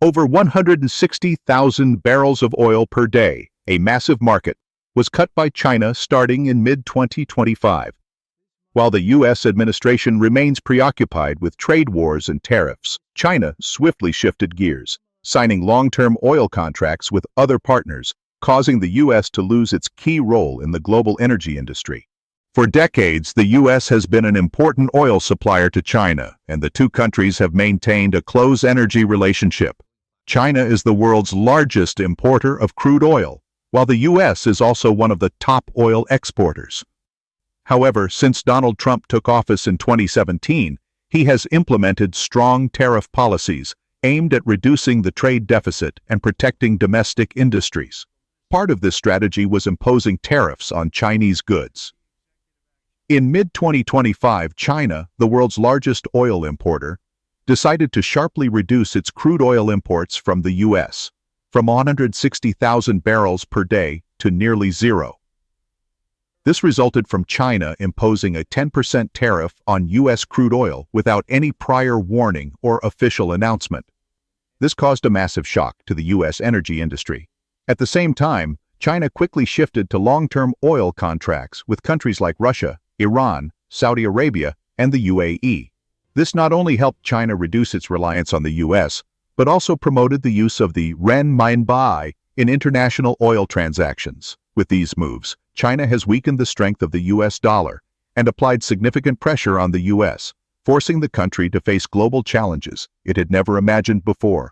Over 160,000 barrels of oil per day, a massive market, was cut by China starting in mid-2025. While the U.S. administration remains preoccupied with trade wars and tariffs, China swiftly shifted gears, signing long-term oil contracts with other partners, causing the U.S. to lose its key role in the global energy industry. For decades, the U.S. has been an important oil supplier to China, and the two countries have maintained a close energy relationship. China is the world's largest importer of crude oil, while the U.S. is also one of the top oil exporters. However, since Donald Trump took office in 2017, he has implemented strong tariff policies aimed at reducing the trade deficit and protecting domestic industries. Part of this strategy was imposing tariffs on Chinese goods. In mid-2025, China, the world's largest oil importer, decided to sharply reduce its crude oil imports from the U.S., from 160,000 barrels per day to nearly zero. This resulted from China imposing a 10% tariff on U.S. crude oil without any prior warning or official announcement. This caused a massive shock to the U.S. energy industry. At the same time, China quickly shifted to long-term oil contracts with countries like Russia, Iran, Saudi Arabia, and the UAE. This not only helped China reduce its reliance on the U.S., but also promoted the use of the renminbi in international oil transactions. With these moves, China has weakened the strength of the U.S. dollar and applied significant pressure on the U.S., forcing the country to face global challenges it had never imagined before.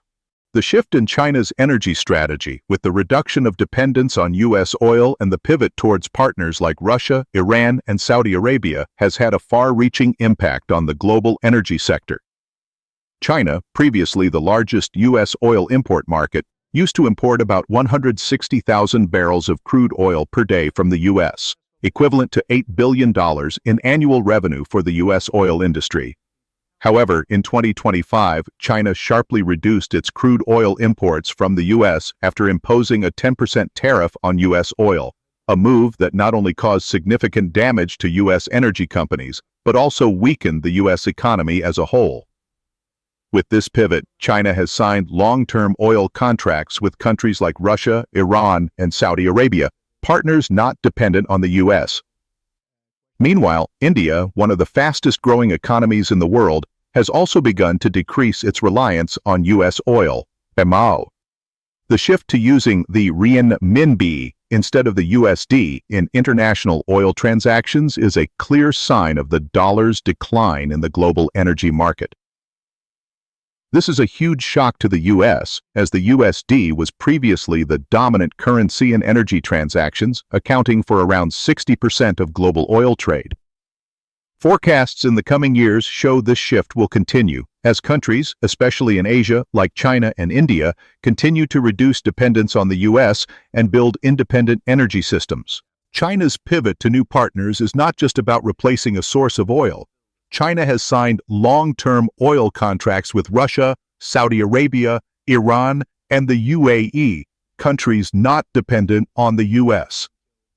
The shift in China's energy strategy, with the reduction of dependence on U.S. oil and the pivot towards partners like Russia, Iran, and Saudi Arabia, has had a far-reaching impact on the global energy sector. China, previously the largest U.S. oil import market, used to import about 160,000 barrels of crude oil per day from the U.S., equivalent to $8 billion in annual revenue for the U.S. oil industry. However, in 2025, China sharply reduced its crude oil imports from the U.S. after imposing a 10% tariff on U.S. oil, a move that not only caused significant damage to U.S. energy companies, but also weakened the U.S. economy as a whole. With this pivot, China has signed long-term oil contracts with countries like Russia, Iran, and Saudi Arabia, partners not dependent on the U.S. Meanwhile, India, one of the fastest-growing economies in the world, has also begun to decrease its reliance on U.S. oil. The shift to using the renminbi instead of the USD in international oil transactions is a clear sign of the dollar's decline in the global energy market. This is a huge shock to the U.S., as the USD was previously the dominant currency in energy transactions, accounting for around 60% of global oil trade. Forecasts in the coming years show this shift will continue, as countries, especially in Asia, like China and India, continue to reduce dependence on the U.S. and build independent energy systems. China's pivot to new partners is not just about replacing a source of oil. China has signed long-term oil contracts with Russia, Saudi Arabia, Iran, and the UAE, countries not dependent on the U.S.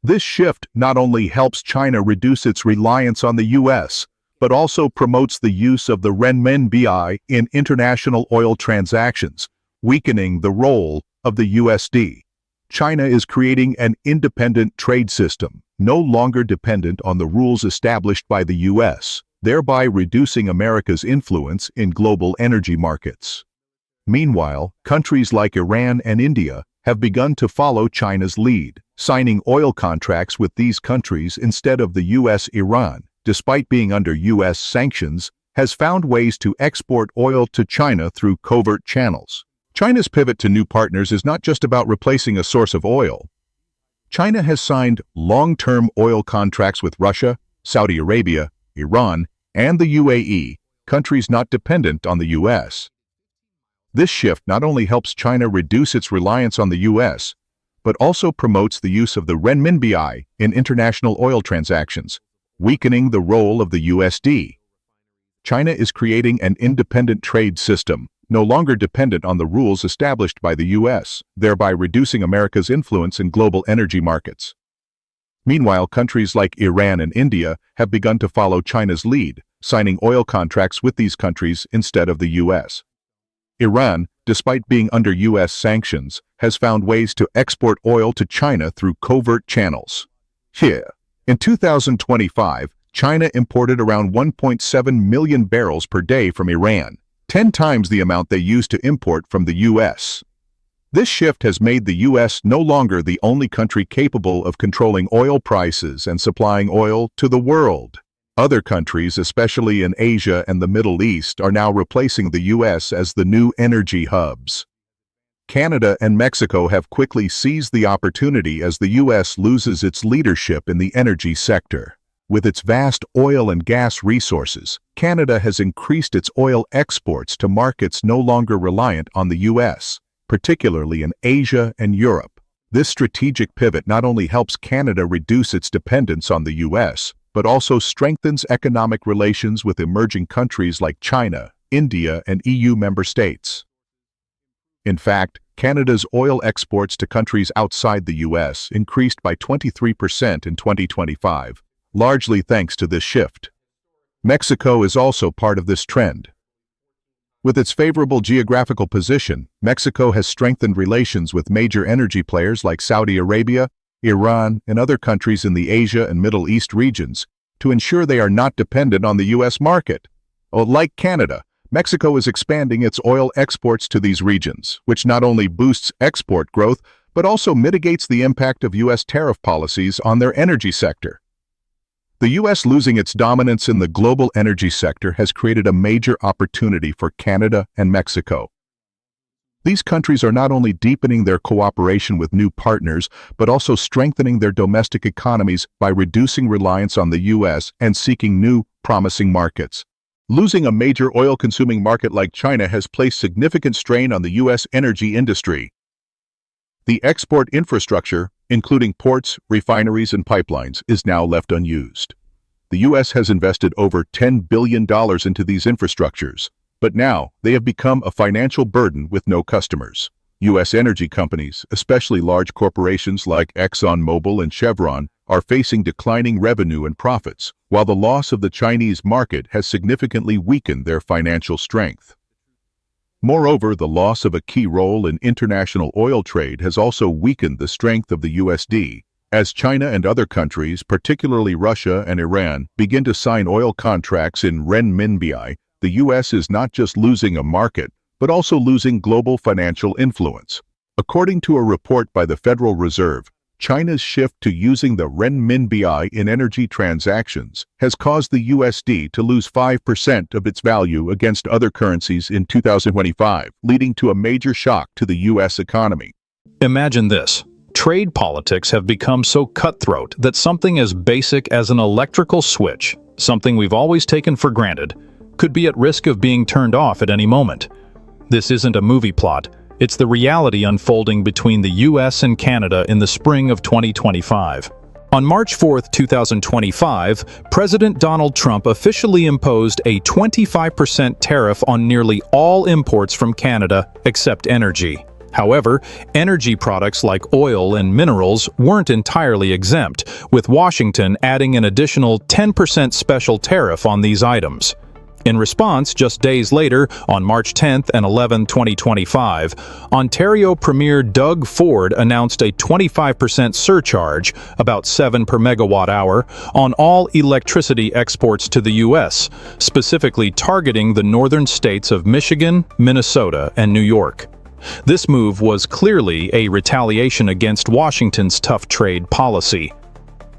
This shift not only helps China reduce its reliance on the U.S., but also promotes the use of the renminbi in international oil transactions, weakening the role of the USD. China is creating an independent trade system, no longer dependent on the rules established by the U.S., thereby reducing America's influence in global energy markets. Meanwhile, countries like Iran and India have begun to follow China's lead, signing oil contracts with these countries instead of the U.S. Iran, despite being under U.S. sanctions, has found ways to export oil to China through covert channels. China's pivot to new partners is not just about replacing a source of oil. China has signed long-term oil contracts with Russia, Saudi Arabia, Iran, and the UAE, countries not dependent on the U.S. This shift not only helps China reduce its reliance on the U.S., but also promotes the use of the renminbi in international oil transactions, weakening the role of the USD. China is creating an independent trade system, no longer dependent on the rules established by the U.S., thereby reducing America's influence in global energy markets. Meanwhile, countries like Iran and India have begun to follow China's lead, signing oil contracts with these countries instead of the U.S. Iran, despite being under U.S. sanctions, has found ways to export oil to China through covert channels. Here, in 2025, China imported around 1.7 million barrels per day from Iran, 10 times the amount they used to import from the U.S. This shift has made the U.S. no longer the only country capable of controlling oil prices and supplying oil to the world. Other countries, especially in Asia and the Middle East, are now replacing the U.S. as the new energy hubs. Canada and Mexico have quickly seized the opportunity as the U.S. loses its leadership in the energy sector. With its vast oil and gas resources, Canada has increased its oil exports to markets no longer reliant on the U.S., particularly in Asia and Europe. This strategic pivot not only helps Canada reduce its dependence on the U.S., but also strengthens economic relations with emerging countries like China, India, and EU member states. In fact, Canada's oil exports to countries outside the U.S. increased by 23% in 2025, largely thanks to this shift. Mexico is also part of this trend. With its favorable geographical position, Mexico has strengthened relations with major energy players like Saudi Arabia, Iran, and other countries in the Asia and Middle East regions to ensure they are not dependent on the U.S. market. Like Canada, Mexico is expanding its oil exports to these regions, which not only boosts export growth, but also mitigates the impact of U.S. tariff policies on their energy sector. The U.S. losing its dominance in the global energy sector has created a major opportunity for Canada and Mexico. These countries are not only deepening their cooperation with new partners, but also strengthening their domestic economies by reducing reliance on the U.S. and seeking new, promising markets. Losing a major oil-consuming market like China has placed significant strain on the U.S. energy industry. The export infrastructure, including ports, refineries, and pipelines, is now left unused. The U.S. has invested over $10 billion into these infrastructures, but now they have become a financial burden with no customers. U.S. energy companies, especially large corporations like ExxonMobil and Chevron, are facing declining revenue and profits, while the loss of the Chinese market has significantly weakened their financial strength. Moreover, the loss of a key role in international oil trade has also weakened the strength of the USD. As China and other countries, particularly Russia and Iran, begin to sign oil contracts in renminbi, the U.S. is not just losing a market, but also losing global financial influence. According to a report by the Federal Reserve, China's shift to using the renminbi in energy transactions has caused the USD to lose 5% of its value against other currencies in 2025, leading to a major shock to the U.S. economy. Imagine this. Trade politics have become so cutthroat that something as basic as an electrical switch, something we've always taken for granted, could be at risk of being turned off at any moment. This isn't a movie plot. It's the reality unfolding between the U.S. and Canada in the spring of 2025. On March 4, 2025, President Donald Trump officially imposed a 25% tariff on nearly all imports from Canada except energy. However, energy products like oil and minerals weren't entirely exempt, with Washington adding an additional 10% special tariff on these items. In response, just days later, on March 10 and 11, 2025, Ontario Premier Doug Ford announced a 25% surcharge, about 7 per megawatt hour, on all electricity exports to the U.S., specifically targeting the northern states of Michigan, Minnesota, and New York. This move was clearly a retaliation against Washington's tough trade policy.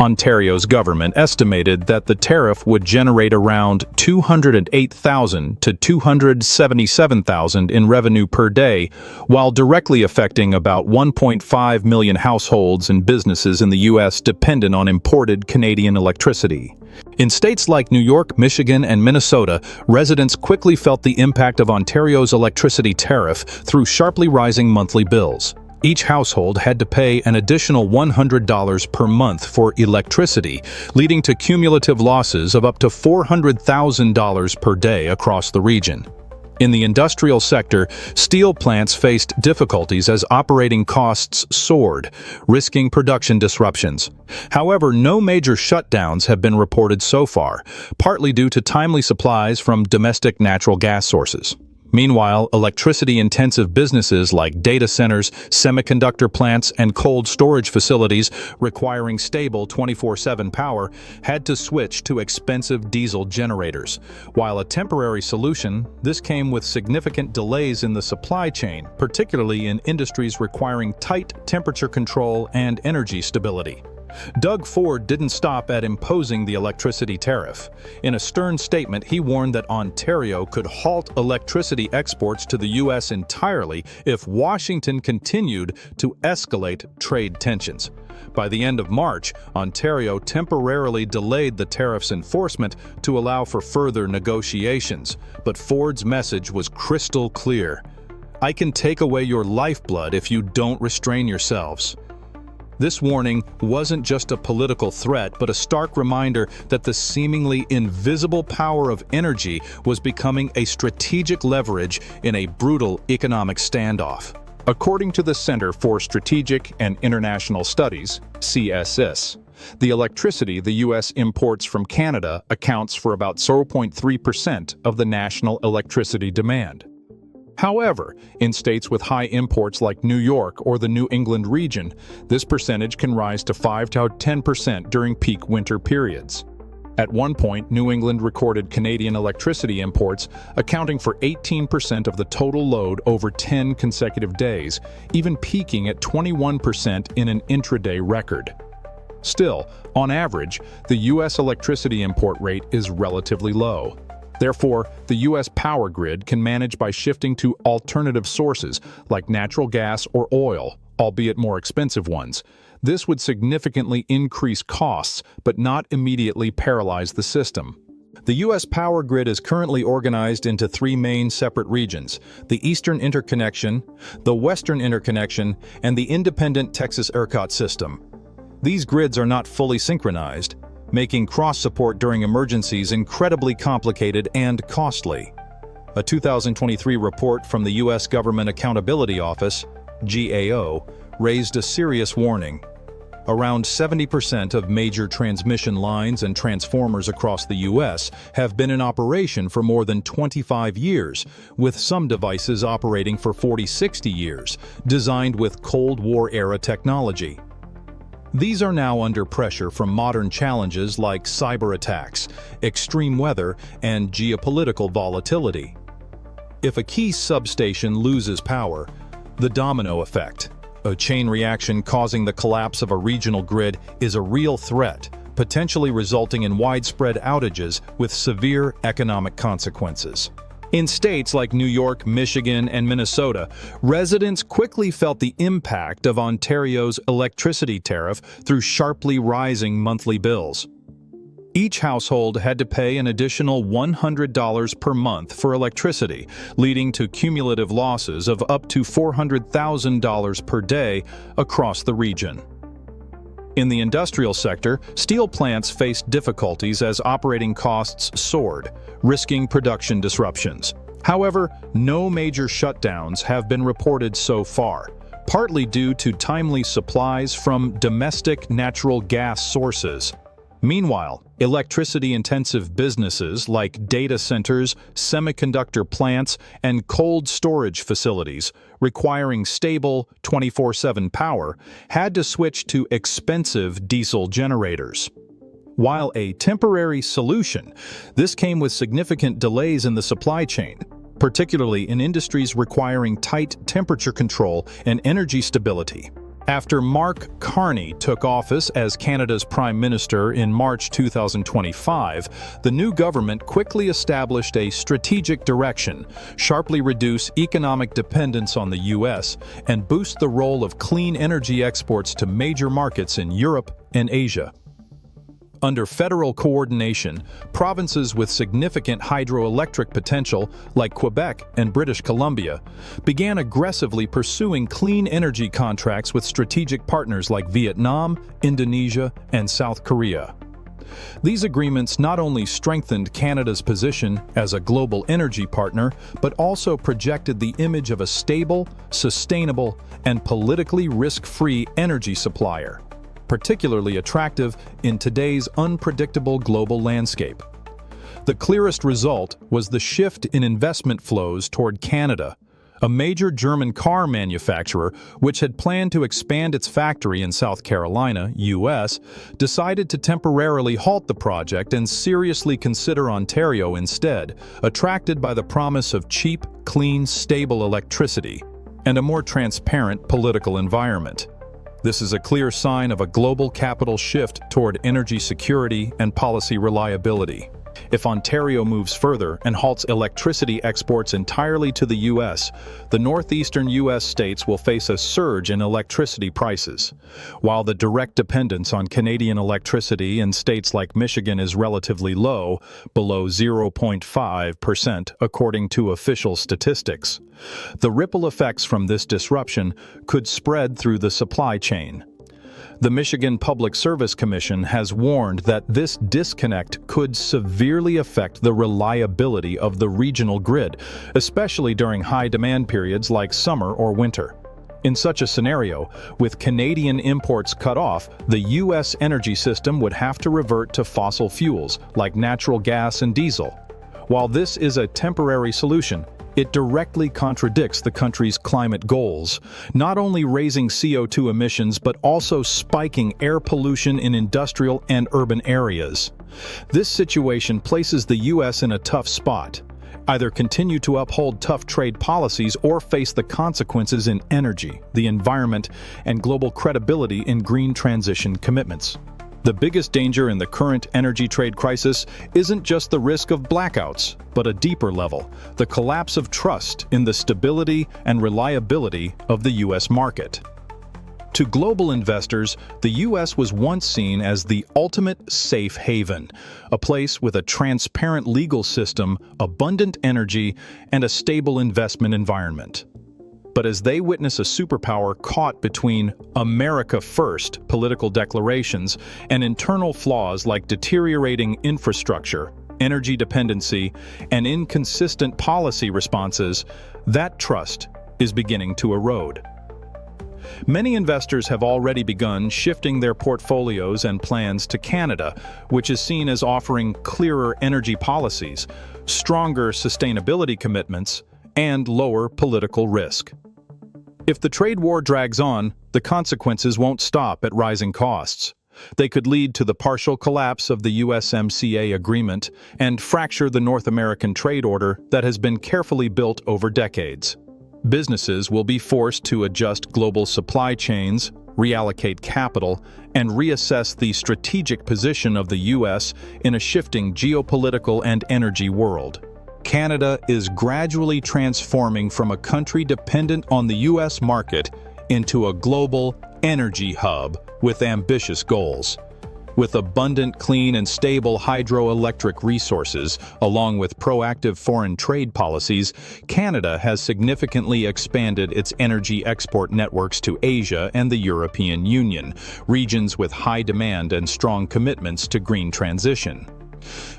Ontario's government estimated that the tariff would generate around $208,000 to $277,000 in revenue per day, while directly affecting about 1.5 million households and businesses in the U.S. dependent on imported Canadian electricity. In states like New York, Michigan, and Minnesota, residents quickly felt the impact of Ontario's electricity tariff through sharply rising monthly bills. Each household had to pay an additional $100 per month for electricity, leading to cumulative losses of up to $400,000 per day across the region. In the industrial sector, steel plants faced difficulties as operating costs soared, risking production disruptions. However, no major shutdowns have been reported so far, partly due to timely supplies from domestic natural gas sources. Meanwhile, electricity-intensive businesses like data centers, semiconductor plants, and cold storage facilities requiring stable 24/7 power had to switch to expensive diesel generators. While a temporary solution, this came with significant delays in the supply chain, particularly in industries requiring tight temperature control and energy stability. Doug Ford didn't stop at imposing the electricity tariff. In a stern statement, he warned that Ontario could halt electricity exports to the U.S. entirely if Washington continued to escalate trade tensions. By the end of March, Ontario temporarily delayed the tariff's enforcement to allow for further negotiations. But Ford's message was crystal clear. "I can take away your lifeblood if you don't restrain yourselves." This warning wasn't just a political threat, but a stark reminder that the seemingly invisible power of energy was becoming a strategic leverage in a brutal economic standoff. According to the Center for Strategic and International Studies, CSIS, the electricity the U.S. imports from Canada accounts for about 0.3% of the national electricity demand. However, in states with high imports like New York or the New England region, this percentage can rise to 5 to 10% during peak winter periods. At one point, New England recorded Canadian electricity imports accounting for 18% of the total load over 10 consecutive days, even peaking at 21% in an intraday record. Still, on average, the U.S. electricity import rate is relatively low. Therefore, the U.S. power grid can manage by shifting to alternative sources like natural gas or oil, albeit more expensive ones. This would significantly increase costs, but not immediately paralyze the system. The U.S. power grid is currently organized into three main separate regions: the Eastern Interconnection, the Western Interconnection, and the independent Texas ERCOT system. These grids are not fully synchronized, making cross-support during emergencies incredibly complicated and costly. A 2023 report from the U.S. Government Accountability Office, GAO, raised a serious warning. Around 70% of major transmission lines and transformers across the U.S. have been in operation for more than 25 years, with some devices operating for 40-60 years, designed with Cold War-era technology. These are now under pressure from modern challenges like cyber attacks, extreme weather, and geopolitical volatility. If a key substation loses power, the domino effect, a chain reaction causing the collapse of a regional grid, is a real threat, potentially resulting in widespread outages with severe economic consequences. In states like New York, Michigan, and Minnesota, residents quickly felt the impact of Ontario's electricity tariff through sharply rising monthly bills. Each household had to pay an additional $100 per month for electricity, leading to cumulative losses of up to $400,000 per day across the region. In the industrial sector, steel plants faced difficulties as operating costs soared, risking production disruptions. However, no major shutdowns have been reported so far, partly due to timely supplies from domestic natural gas sources. Meanwhile, electricity-intensive businesses like data centers, semiconductor plants, and cold storage facilities requiring stable 24/7 power had to switch to expensive diesel generators. While a temporary solution, this came with significant delays in the supply chain, particularly in industries requiring tight temperature control and energy stability. After Mark Carney took office as Canada's Prime Minister in March 2025, the new government quickly established a strategic direction, sharply reduce economic dependence on the U.S., and boost the role of clean energy exports to major markets in Europe and Asia. Under federal coordination, provinces with significant hydroelectric potential, like Quebec and British Columbia, began aggressively pursuing clean energy contracts with strategic partners like Vietnam, Indonesia, and South Korea. These agreements not only strengthened Canada's position as a global energy partner, but also projected the image of a stable, sustainable, and politically risk-free energy supplier, particularly attractive in today's unpredictable global landscape. The clearest result was the shift in investment flows toward Canada. A major German car manufacturer, which had planned to expand its factory in South Carolina, U.S., decided to temporarily halt the project and seriously consider Ontario instead, attracted by the promise of cheap, clean, stable electricity and a more transparent political environment. This is a clear sign of a global capital shift toward energy security and policy reliability. If Ontario moves further and halts electricity exports entirely to the U.S., the northeastern U.S. states will face a surge in electricity prices. While the direct dependence on Canadian electricity in states like Michigan is relatively low, below 0.5% according to official statistics, the ripple effects from this disruption could spread through the supply chain. The Michigan Public Service Commission has warned that this disconnect could severely affect the reliability of the regional grid, especially during high-demand periods like summer or winter. In such a scenario, with Canadian imports cut off, the U.S. energy system would have to revert to fossil fuels like natural gas and diesel. While this is a temporary solution, it directly contradicts the country's climate goals, not only raising CO2 emissions but also spiking air pollution in industrial and urban areas. This situation places the U.S. in a tough spot. Either continue to uphold tough trade policies or face the consequences in energy, the environment, and global credibility in green transition commitments. The biggest danger in the current energy trade crisis isn't just the risk of blackouts, but a deeper level, the collapse of trust in the stability and reliability of the U.S. market. To global investors, the U.S. was once seen as the ultimate safe haven, a place with a transparent legal system, abundant energy, and a stable investment environment. But as they witness a superpower caught between America first political declarations and internal flaws like deteriorating infrastructure, energy dependency, and inconsistent policy responses, that trust is beginning to erode. Many investors have already begun shifting their portfolios and plans to Canada, which is seen as offering clearer energy policies, stronger sustainability commitments, and lower political risk. If the trade war drags on, the consequences won't stop at rising costs. They could lead to the partial collapse of the USMCA agreement and fracture the North American trade order that has been carefully built over decades. Businesses will be forced to adjust global supply chains, reallocate capital, and reassess the strategic position of the U.S. in a shifting geopolitical and energy world. Canada is gradually transforming from a country dependent on the U.S. market into a global energy hub with ambitious goals. With abundant, clean, and stable hydroelectric resources, along with proactive foreign trade policies, Canada has significantly expanded its energy export networks to Asia and the European Union, regions with high demand and strong commitments to green transition.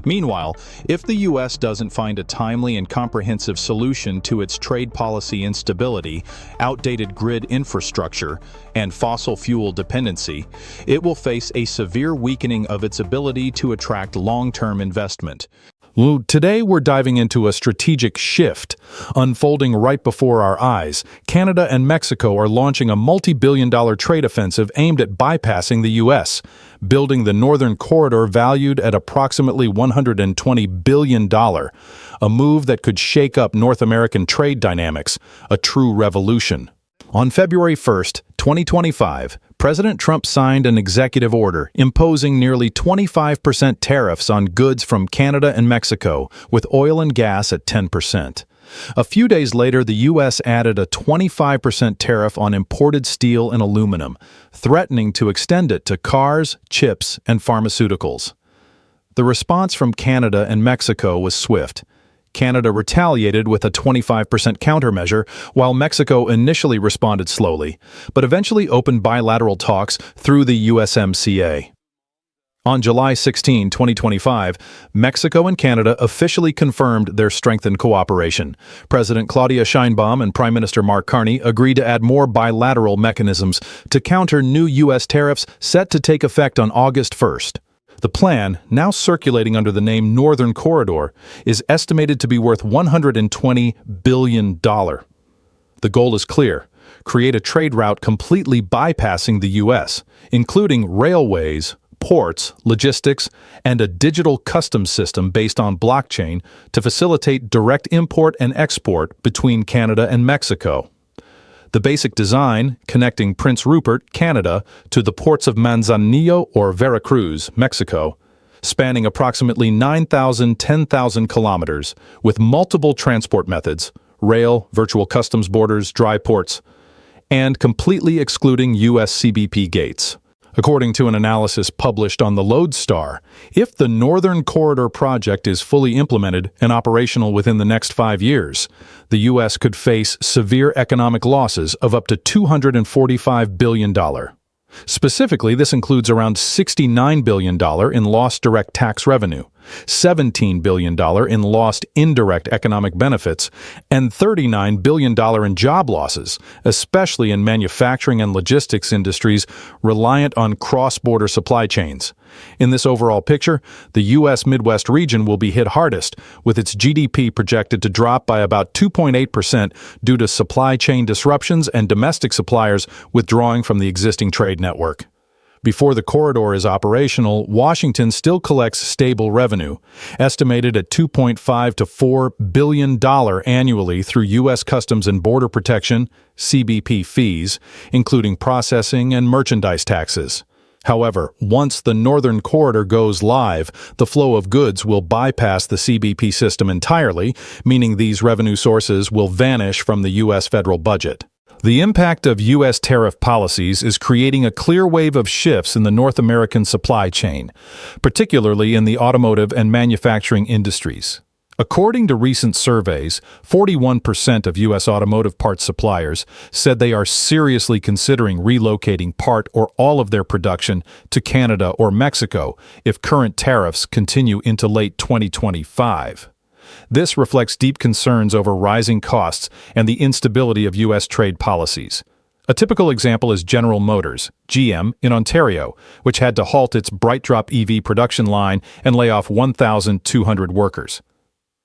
Meanwhile, if the U.S. doesn't find a timely and comprehensive solution to its trade policy instability, outdated grid infrastructure, and fossil fuel dependency, it will face a severe weakening of its ability to attract long-term investment. Today we're diving into a strategic shift. Unfolding right before our eyes, Canada and Mexico are launching a multi-billion-dollar trade offensive aimed at bypassing the U.S., building the Northern Corridor valued at approximately $120 billion, a move that could shake up North American trade dynamics, a true revolution. On February 1, 2025, President Trump signed an executive order imposing nearly 25% tariffs on goods from Canada and Mexico, with oil and gas at 10%. A few days later, the U.S. added a 25% tariff on imported steel and aluminum, threatening to extend it to cars, chips, and pharmaceuticals. The response from Canada and Mexico was swift. Canada retaliated with a 25% countermeasure, while Mexico initially responded slowly, but eventually opened bilateral talks through the USMCA. On July 16, 2025, Mexico and Canada officially confirmed their strengthened cooperation. President Claudia Sheinbaum and Prime Minister Mark Carney agreed to add more bilateral mechanisms to counter new U.S. tariffs set to take effect on August 1st. The plan, now circulating under the name Northern Corridor, is estimated to be worth $120 billion. The goal is clear: create a trade route completely bypassing the U.S., including railways, ports, logistics, and a digital customs system based on blockchain to facilitate direct import and export between Canada and Mexico. The basic design, connecting Prince Rupert, Canada, to the ports of Manzanillo or Veracruz, Mexico, spanning approximately 10,000 kilometers, with multiple transport methods, rail, virtual customs borders, dry ports, and completely excluding U.S. CBP gates. According to an analysis published on the Lodestar, if the Northern Corridor project is fully implemented and operational within the next 5 years, the U.S. could face severe economic losses of up to $245 billion. Specifically, this includes around $69 billion in lost direct tax revenue, $17 billion in lost indirect economic benefits, and $39 billion in job losses, especially in manufacturing and logistics industries reliant on cross-border supply chains. In this overall picture, the U.S. Midwest region will be hit hardest, with its GDP projected to drop by about 2.8% due to supply chain disruptions and domestic suppliers withdrawing from the existing trade network. Before the corridor is operational, Washington still collects stable revenue, estimated at $2.5 to $4 billion annually through U.S. Customs and Border Protection (CBP) fees, including processing and merchandise taxes. However, once the Northern Corridor goes live, the flow of goods will bypass the CBP system entirely, meaning these revenue sources will vanish from the U.S. federal budget. The impact of U.S. tariff policies is creating a clear wave of shifts in the North American supply chain, particularly in the automotive and manufacturing industries. According to recent surveys, 41% of U.S. automotive parts suppliers said they are seriously considering relocating part or all of their production to Canada or Mexico if current tariffs continue into late 2025. This reflects deep concerns over rising costs and the instability of U.S. trade policies. A typical example is General Motors, GM, in Ontario, which had to halt its BrightDrop EV production line and lay off 1,200 workers.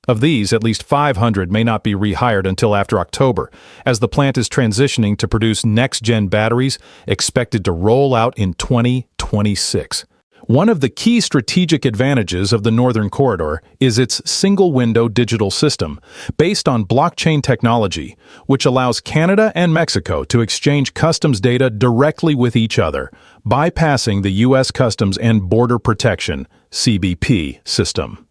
Of these, at least 500 may not be rehired until after October, as the plant is transitioning to produce next-gen batteries expected to roll out in 2026. One of the key strategic advantages of the Northern Corridor is its single-window digital system, based on blockchain technology, which allows Canada and Mexico to exchange customs data directly with each other, bypassing the U.S. Customs and Border Protection (CBP) system.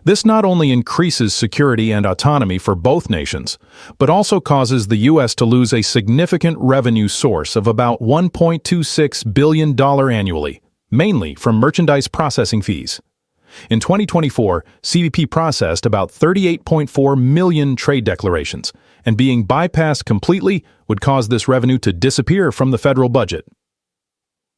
This not only increases security and autonomy for both nations, but also causes the U.S. to lose a significant revenue source of about $1.26 billion annually, mainly from merchandise processing fees. In 2024, CBP processed about 38.4 million trade declarations, and being bypassed completely would cause this revenue to disappear from the federal budget.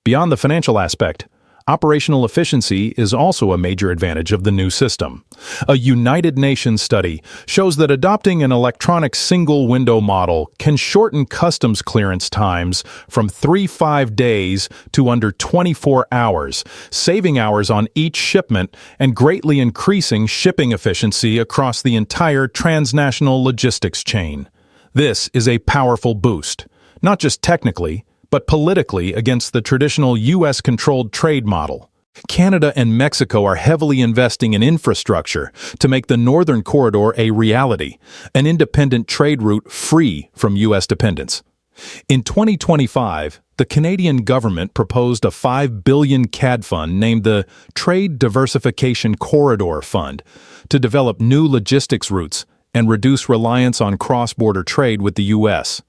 Beyond the financial aspect, operational efficiency is also a major advantage of the new system. A United Nations study shows that adopting an electronic single-window model can shorten customs clearance times from 3-5 days to under 24 hours, saving hours on each shipment and greatly increasing shipping efficiency across the entire transnational logistics chain. This is a powerful boost, not just technically, but politically against the traditional U.S.-controlled trade model. Canada and Mexico are heavily investing in infrastructure to make the Northern Corridor a reality, an independent trade route free from U.S. dependence. In 2025, the Canadian government proposed a $5 billion CAD fund named the Trade Diversification Corridor Fund to develop new logistics routes and reduce reliance on cross-border trade with the U.S.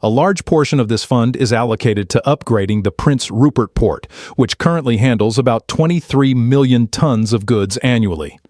A large portion of this fund is allocated to upgrading the Prince Rupert port, which currently handles about 23 million tons of goods annually.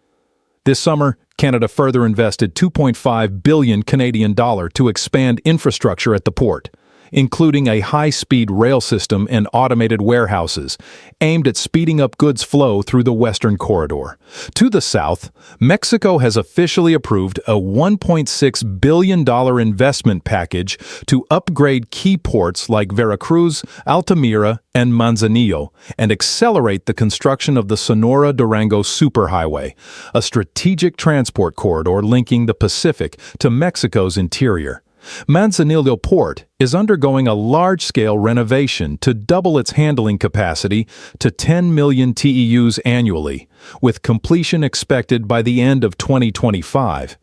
This summer, Canada further invested $2.5 billion Canadian to expand infrastructure at the port, including a high-speed rail system and automated warehouses, aimed at speeding up goods flow through the Western Corridor. To the south, Mexico has officially approved a $1.6 billion investment package to upgrade key ports like Veracruz, Altamira, and Manzanillo, and accelerate the construction of the Sonora-Durango Superhighway, a strategic transport corridor linking the Pacific to Mexico's interior. Manzanillo Port is undergoing a large-scale renovation to double its handling capacity to 10 million TEUs annually, with completion expected by the end of 2025.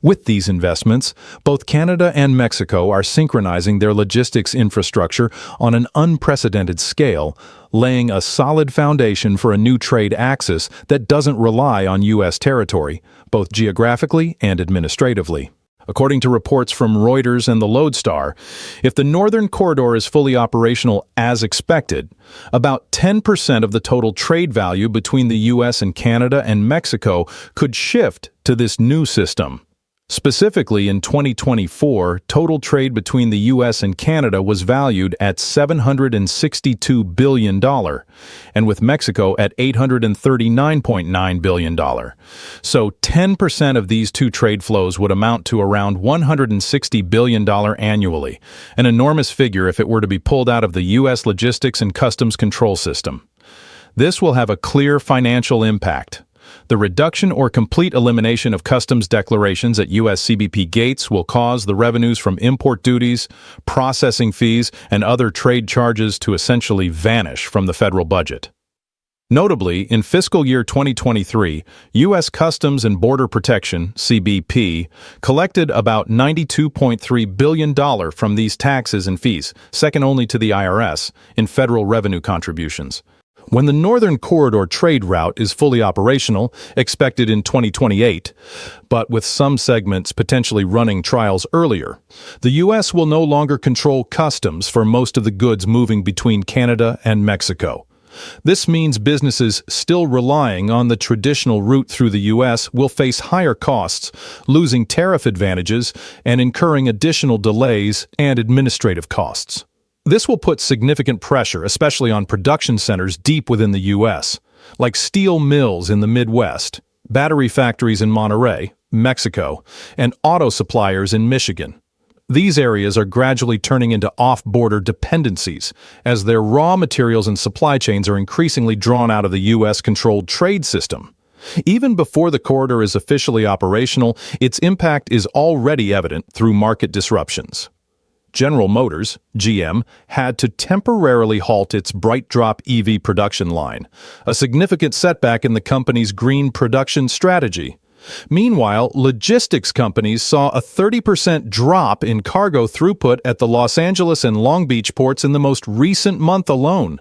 With these investments, both Canada and Mexico are synchronizing their logistics infrastructure on an unprecedented scale, laying a solid foundation for a new trade axis that doesn't rely on U.S. territory, both geographically and administratively. According to reports from Reuters and the Lodestar, if the Northern Corridor is fully operational as expected, about 10% of the total trade value between the U.S. and Canada and Mexico could shift to this new system. Specifically, in 2024, total trade between the U.S. and Canada was valued at $762 billion, and with Mexico at $839.9 billion. So 10% of these two trade flows would amount to around $160 billion annually, an enormous figure if it were to be pulled out of the U.S. logistics and customs control system. This will have a clear financial impact. The reduction or complete elimination of customs declarations at U.S. CBP gates will cause the revenues from import duties, processing fees, and other trade charges to essentially vanish from the federal budget. Notably, in fiscal year 2023, U.S. Customs and Border Protection (CBP) collected about $92.3 billion from these taxes and fees, second only to the IRS, in federal revenue contributions. When the Northern Corridor trade route is fully operational, expected in 2028, but with some segments potentially running trials earlier, the U.S. will no longer control customs for most of the goods moving between Canada and Mexico. This means businesses still relying on the traditional route through the U.S. will face higher costs, losing tariff advantages and incurring additional delays and administrative costs. This will put significant pressure, especially on production centers deep within the U.S., like steel mills in the Midwest, battery factories in Monterrey, Mexico, and auto suppliers in Michigan. These areas are gradually turning into off-border dependencies, as their raw materials and supply chains are increasingly drawn out of the U.S.-controlled trade system. Even before the corridor is officially operational, its impact is already evident through market disruptions. General Motors, GM, had to temporarily halt its BrightDrop EV production line, a significant setback in the company's green production strategy. Meanwhile, logistics companies saw a 30% drop in cargo throughput at the Los Angeles and Long Beach ports in the most recent month alone.